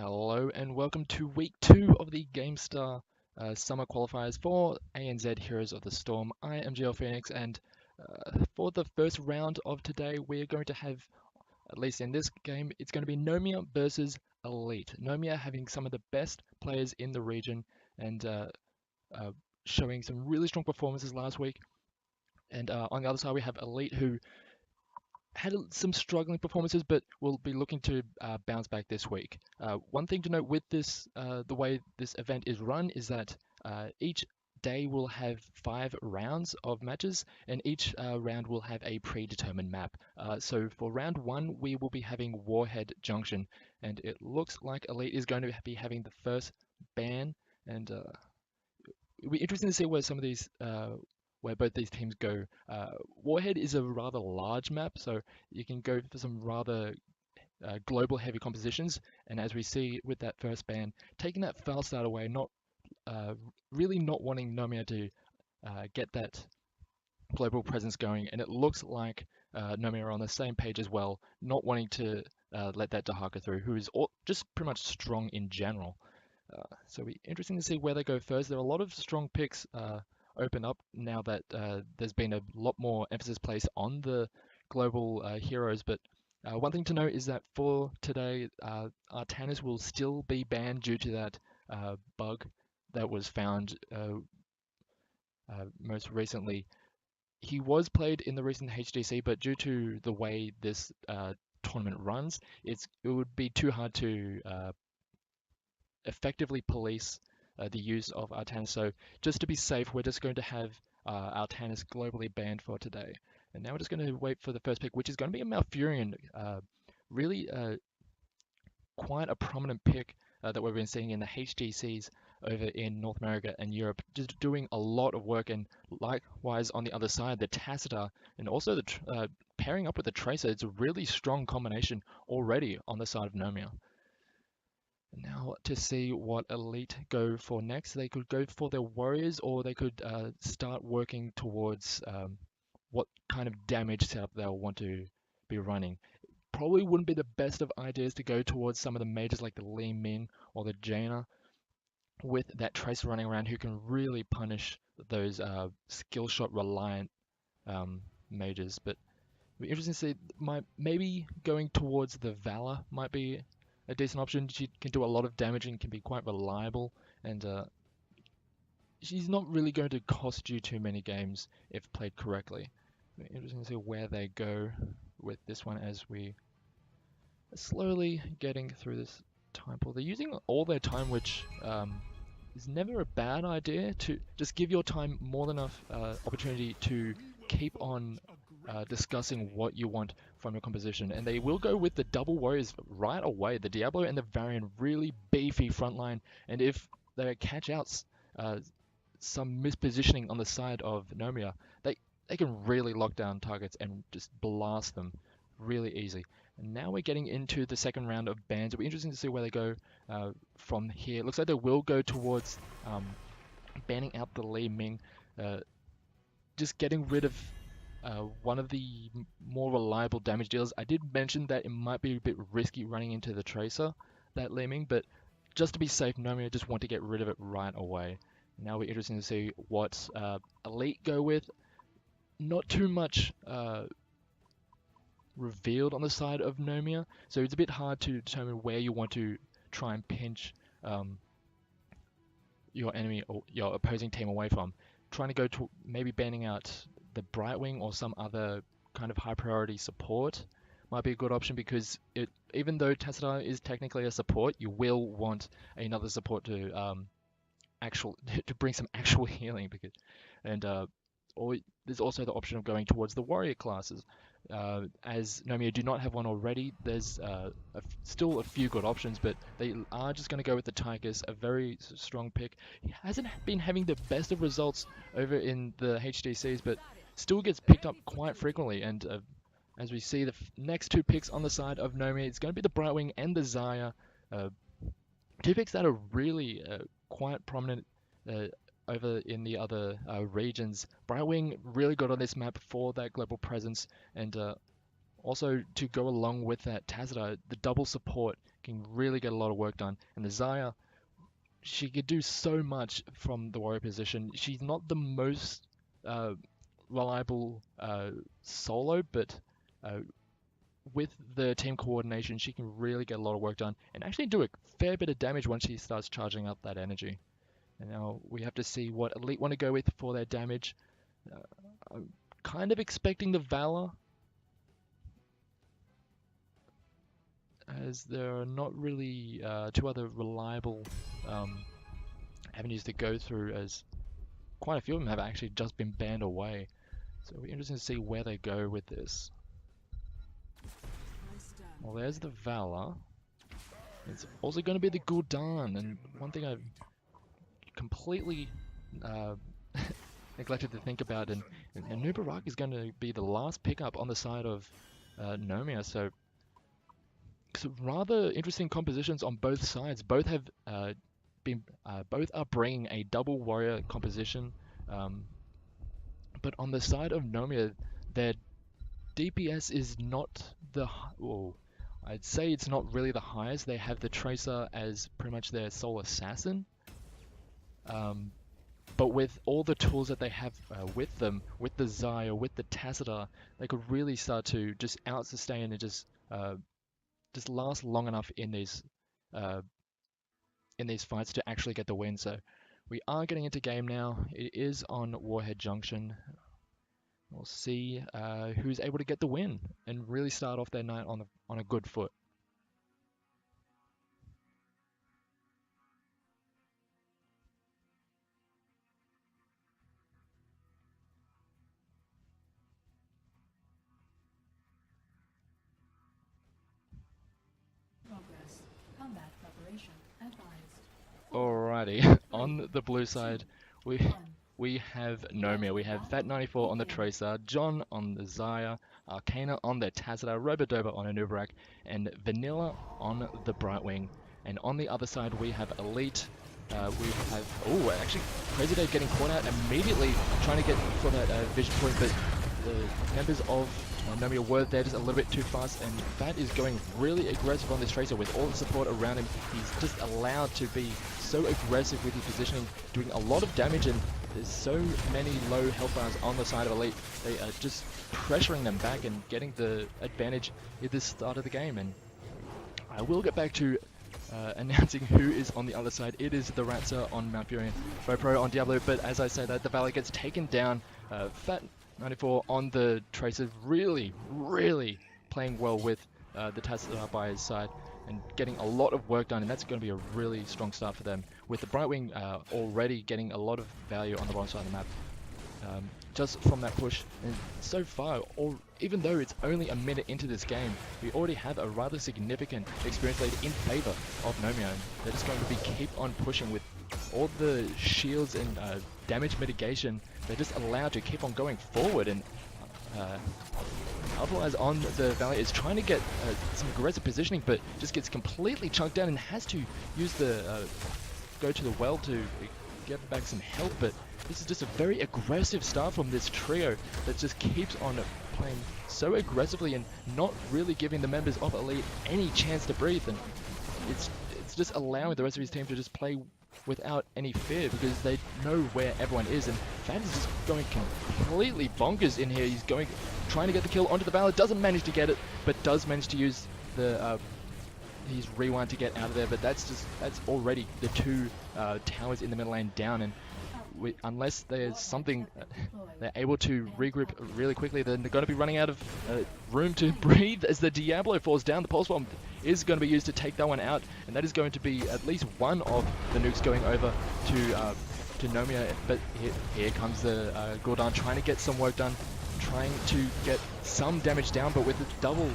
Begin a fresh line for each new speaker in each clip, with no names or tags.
Hello and welcome to week 2 of the Gamestah summer qualifiers for ANZ Heroes of the Storm. I am GL Phoenix, and for the first round of today, we're going to have, at least in this game, it's going to be Nomia versus Aleet. Nomia having some of the best players in the region and uh, showing some really strong performances last week. And on the other side, we have Aleet, who had some struggling performances, but will be looking to bounce back this week. One thing to note with this, the way this event is run, is that each day will have 5 rounds of matches, and each round will have a predetermined map. So for round 1, we will be having Warhead Junction, and it looks like Elite is going to be having the first ban, and it'll be interesting to see where some of these where both these teams go. Warhead is a rather large map, so you can go for some rather global heavy compositions. And as we see with that first ban, taking that fast start away, not uh, really not wanting Nomia to get that global presence going. And it looks like Nomia are on the same page as well, not wanting to let that Dahaka through, who is just pretty much strong in general. So it'll be interesting to see where they go first. There are a lot of strong picks open up now that there's been a lot more emphasis placed on the global heroes. But one thing to note is that for today, Artanis will still be banned due to that bug that was found most recently. He was played in the recent HDC, but due to the way this tournament runs, it would be too hard to effectively police the use of Artanis. So just to be safe, we're just going to have Artanis globally banned for today. And now we're just going to wait for the first pick, which is going to be a Malfurion. Really quite a prominent pick that we've been seeing in the HGCs over in North America and Europe, just doing a lot of work. And likewise on the other side, the Tacita and also the pairing up with the Tracer, it's a really strong combination already on the side of Nomia. Now to see what Elite go for next, they could go for their Warriors, or they could start working towards what kind of damage setup they'll want to be running. Probably wouldn't be the best of ideas to go towards some of the majors like the Li Ming or the Jaina with that Tracer running around who can really punish those skill shot reliant mages. But it'd be interesting to see, maybe going towards the Valor might be a decent option. She can do a lot of damage and can be quite reliable, and she's not really going to cost you too many games if played correctly. Interesting to see where they go with this one as we are slowly getting through this time pool. They're using all their time, which is never a bad idea, to just give your time more than enough opportunity to keep on discussing what you want from your composition. And they will go with the double warriors right away. The Diablo and the Varian, really beefy frontline. And if they catch out some mispositioning on the side of Nomia, they can really lock down targets and just blast them really easy. And now we're getting into the second round of bans. It'll be interesting to see where they go from here. It looks like they will go towards banning out the Li Ming, just getting rid of one of the more reliable damage dealers. I did mention that it might be a bit risky running into the Tracer, that Li Ming, but just to be safe, Nomia just want to get rid of it right away. Now we're interested to see what Elite go with. Not too much revealed on the side of Nomia, so it's a bit hard to determine where you want to try and pinch your enemy or your opposing team away from. Trying to go to maybe banning out the Brightwing or some other kind of high priority support might be a good option, because even though Tacita is technically a support, you will want another support to to bring some actual healing, because and or there's also the option of going towards the warrior classes. As Nomia do not have one already, there's still a few good options, but they are just going to go with the Tigers, a very strong pick. He hasn't been having the best of results over in the HDCs, but still gets picked up quite frequently. And as we see the next 2 picks on the side of Nomia, it's going to be the Brightwing and the Xayah. 2 picks that are really quite prominent over in the other regions. Brightwing really good on this map for that global presence, and Also, to go along with that, Tazada, the double support can really get a lot of work done. And the Xayah, she could do so much from the warrior position. She's not the most uh, reliable solo, but uh, with the team coordination, she can really get a lot of work done and actually do a fair bit of damage once she starts charging up that energy. And now we have to see what Elite want to go with for their damage. I'm kind of expecting the Valor, as there are not really two other reliable avenues to go through, as quite a few of them have actually just been banned away. So it'll be interesting to see where they go with this. Well, there's the Valor. It's also going to be the Gul'dan, and one thing I've completely neglected to think about, and Nubarak is going to be the last pickup on the side of Nomia, so rather interesting compositions on both sides. Both have both are bringing a double warrior composition, but on the side of Nomia, their DPS is not the well, I'd say it's not really the highest. They have the Tracer as pretty much their sole assassin. But with all the tools that they have with them, with the Xayah, with the Tacita, they could really start to just out-sustain and just last long enough in these fights to actually get the win. So we are getting into game now. It is on Warhead Junction. We'll see who's able to get the win and really start off their night on a good foot. Alrighty, on the blue side, we have Nomia, we have Fat94 on the Tracer, John on the Xayah, Arcana on the Tazada, Robodoba on a Nubarak, and Vanilla on the Brightwing. And on the other side, we have Elite. We have, oh, actually, Crazy Dave getting caught out immediately, trying to get for that vision point, but the members of Nomia were there just a little bit too fast, and Fat is going really aggressive on this Tracer with all the support around him. He's just allowed to be so aggressive with his positioning, doing a lot of damage, and there's so many low health bars on the side of Elite. They are just pressuring them back and getting the advantage at the start of the game. And I will get back to announcing who is on the other side. It is the Ratzer on Mount Fury, Pro on Diablo, but as I say that, the Valor gets taken down. Fat94 on the Tracer, really playing well with the Tesla by his side and getting a lot of work done, and that's going to be a really strong start for them, with the Brightwing already getting a lot of value on the bottom side of the map. Just from that push, and so far, even though it's only a minute into this game, we already have a rather significant experience lead in favor of Nomia, and they're just going to keep on pushing with all the shields and damage mitigation. They're just allowed to keep on going forward, and otherwise on the Valley is trying to get some aggressive positioning, but just gets completely chunked down and has to use the go to the well to get back some health. But this is just a very aggressive start from this trio that just keeps on playing so aggressively and not really giving the members of Elite any chance to breathe, and it's just allowing the rest of his team to just play without any fear because they know where everyone is. And Fat is just going completely bonkers in here. He's trying to get the kill onto the Valor, doesn't manage to get it, but does manage to use the his rewind to get out of there. But that's already the two towers in the middle lane down, and unless there's something they're able to regroup really quickly, then they're going to be running out of room to breathe as the Diablo falls down. The Pulse Bomb is going to be used to take that one out, and that is going to be at least one of the nukes going over to Nomia. But here comes the Gul'dan trying to get some work done, trying to get some damage down, but with the double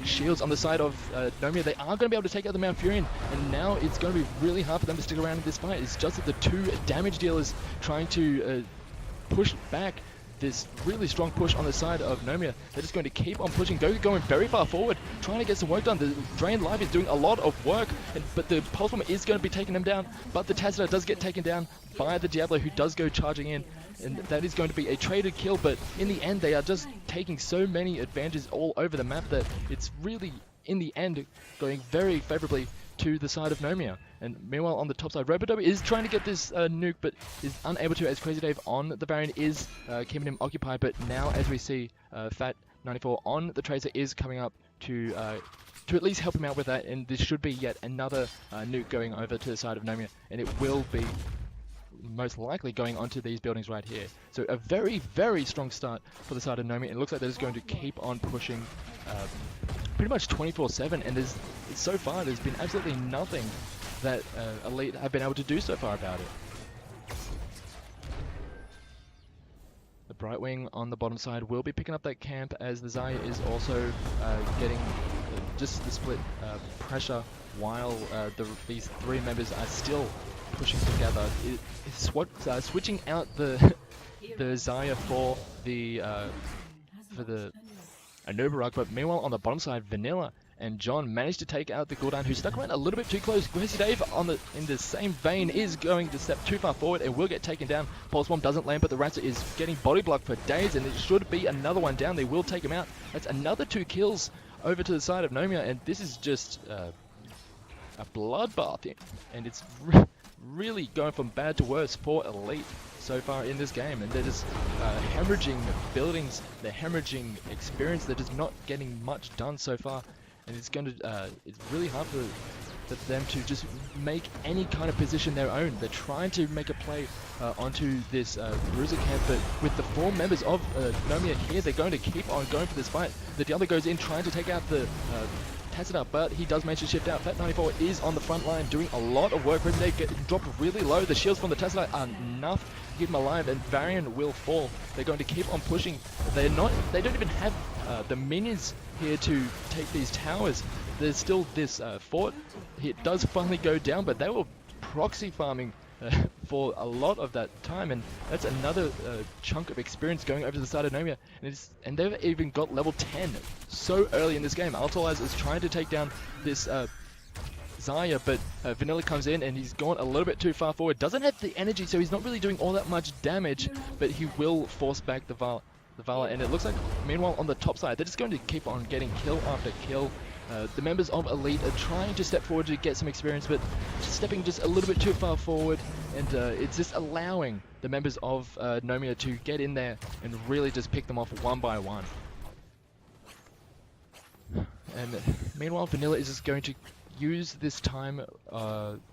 shields on the side of Nomia, they are going to be able to take out the Mount Furion, and now it's going to be really hard for them to stick around in this fight. It's just that the two damage dealers trying to push back this really strong push on the side of Nomia. They're just going to keep on pushing, going very far forward, trying to get some work done. The Drain Live is doing a lot of work, but the Pulse Bomber is going to be taking them down. But the Tazza does get taken down by the Diablo, who does go charging in. And that is going to be a traded kill, but in the end they are just taking so many advantages all over the map that it's really, in the end, going very favorably to the side of Nomia. And meanwhile on the top side, Robodobo is trying to get this nuke, but is unable to, as Crazy Dave on the Baron is keeping him occupied. But now, as we see, Fat94 on the Tracer is coming up to at least help him out with that, and this should be yet another nuke going over to the side of Nomia, and it will be most likely going onto these buildings right here. So a very, very strong start for the side of Nomia. It looks like they're just going to keep on pushing pretty much 24/7, and so far there's been absolutely nothing that Aleet have been able to do so far about it. The Brightwing on the bottom side will be picking up that camp, as the Zarya is also getting just the split pressure, while these three members are still pushing together. Switching out the Zarya for the Anubarak, but meanwhile on the bottom side, Vanilla and John managed to take out the Gul'dan, who stuck around a little bit too close. Crazy Dave in the same vein is going to step too far forward and will get taken down. Pulse Bomb doesn't land, but the Ratchet is getting body blocked for days, and it should be another one down. They will take him out. That's another 2 kills over to the side of Nomia, and this is just a bloodbath, and it's really going from bad to worse for Aleet so far in this game. And they're just hemorrhaging buildings, they're hemorrhaging experience, they're just not getting much done so far. And it's going to it's really hard for them to just make any kind of position their own. They're trying to make a play onto this Bruiser camp, but with the 4 members of Nomia here, they're going to keep on going for this fight. The Diablo goes in trying to take out the Tazza, but he does manage to shift out. Fat94 is on the front line doing a lot of work. They get dropped really low. The shields from the Tazza are enough to keep him alive, and Varian will fall. They're going to keep on pushing. They don't even have the minions here to take these towers. There's still this fort. It does finally go down, but they were proxy farming for a lot of that time, and that's another chunk of experience going over to the side of Nomia. And they've even got level 10 so early in this game. Altolaz is trying to take down this Zarya, but Vanilla comes in and he's gone a little bit too far forward. Doesn't have the energy, so he's not really doing all that much damage, but he will force back the Vala, and it looks like, meanwhile, on the top side, they're just going to keep on getting kill after kill. The members of Aleet are trying to step forward to get some experience, but stepping just a little bit too far forward, and it's just allowing the members of Nomia to get in there and really just pick them off one by one. And meanwhile, Vanilla is just going to use this time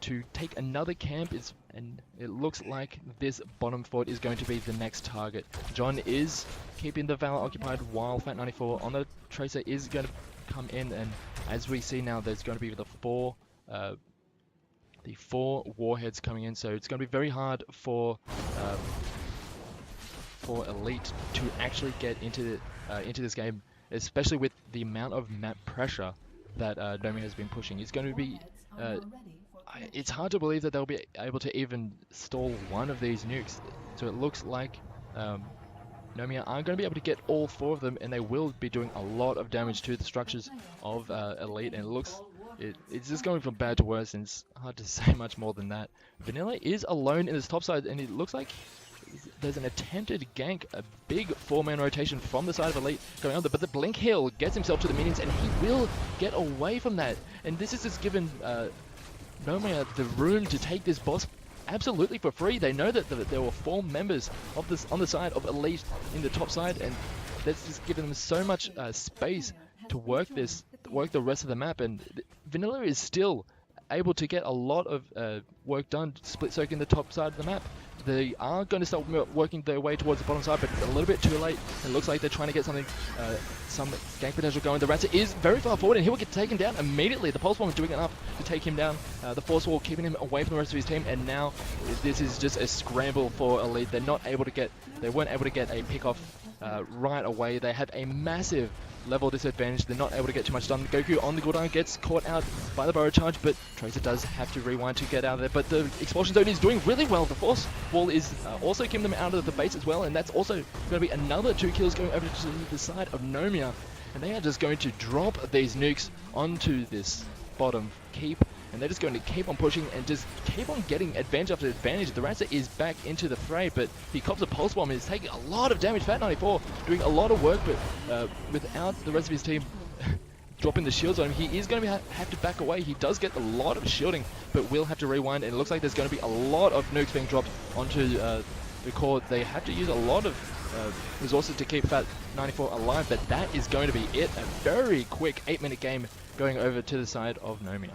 to take another camp, and it looks like this bottom fort is going to be the next target. John is keeping the Valor occupied, while Fat94 on the Tracer is going to come in, and as we see now, there's going to be the four warheads coming in, so it's going to be very hard for Aleet to actually get into this game, especially with the amount of map pressure that Nomia has been pushing. It's going to be it's hard to believe that they'll be able to even stall one of these nukes. So it looks like Nomia aren't going to be able to get all 4 of them, and they will be doing a lot of damage to the structures of Aleet, and it's just going from bad to worse, and it's hard to say much more than that. Vanilla is alone in this top side, and it looks like there's an attempted gank, a big 4-man rotation from the side of Aleet going on there, but the Blink Heal gets himself to the minions, and he will get away from that. And this is just given Nomia the room to take this boss absolutely for free. They know that there were 4 members of this on the side of Aleet in the top side, and that's just given them so much space to work the rest of the map. And Vanilla is still able to get a lot of work done, split circling the top side of the map. They are going to start working their way towards the bottom side, but a little bit too late. It looks like they're trying to get something, some gank potential going. The Ratchet is very far forward, and he will get taken down immediately. The Pulse Bomb is doing enough to take him down. The Force Wall keeping him away from the rest of his team, and now this is just a scramble for Aleet. They weren't able to get a pick off right away. They have a massive level disadvantage. They're not able to get too much done. Goku on the cooldown gets caught out by the burrow charge, but Tracer does have to rewind to get out of there. But the expulsion zone is doing really well. The force wall is also keeping them out of the base as well, and that's also going to be another 2 kills going over to the side of Nomia. And they are just going to drop these nukes onto this bottom keep, and they're just going to keep on pushing and just keep on getting advantage after advantage. The Rancer is back into the fray, but he cops a pulse bomb and is taking a lot of damage. Fat 94 doing a lot of work, but without the rest of his team dropping the shields on him, he is going to have to back away. He does get a lot of shielding, but will have to rewind, and it looks like there's going to be a lot of nukes being dropped onto the core. They have to use a lot of resources to keep Fat 94 alive, but that is going to be it. A very quick 8-minute game going over to the side of Nomia.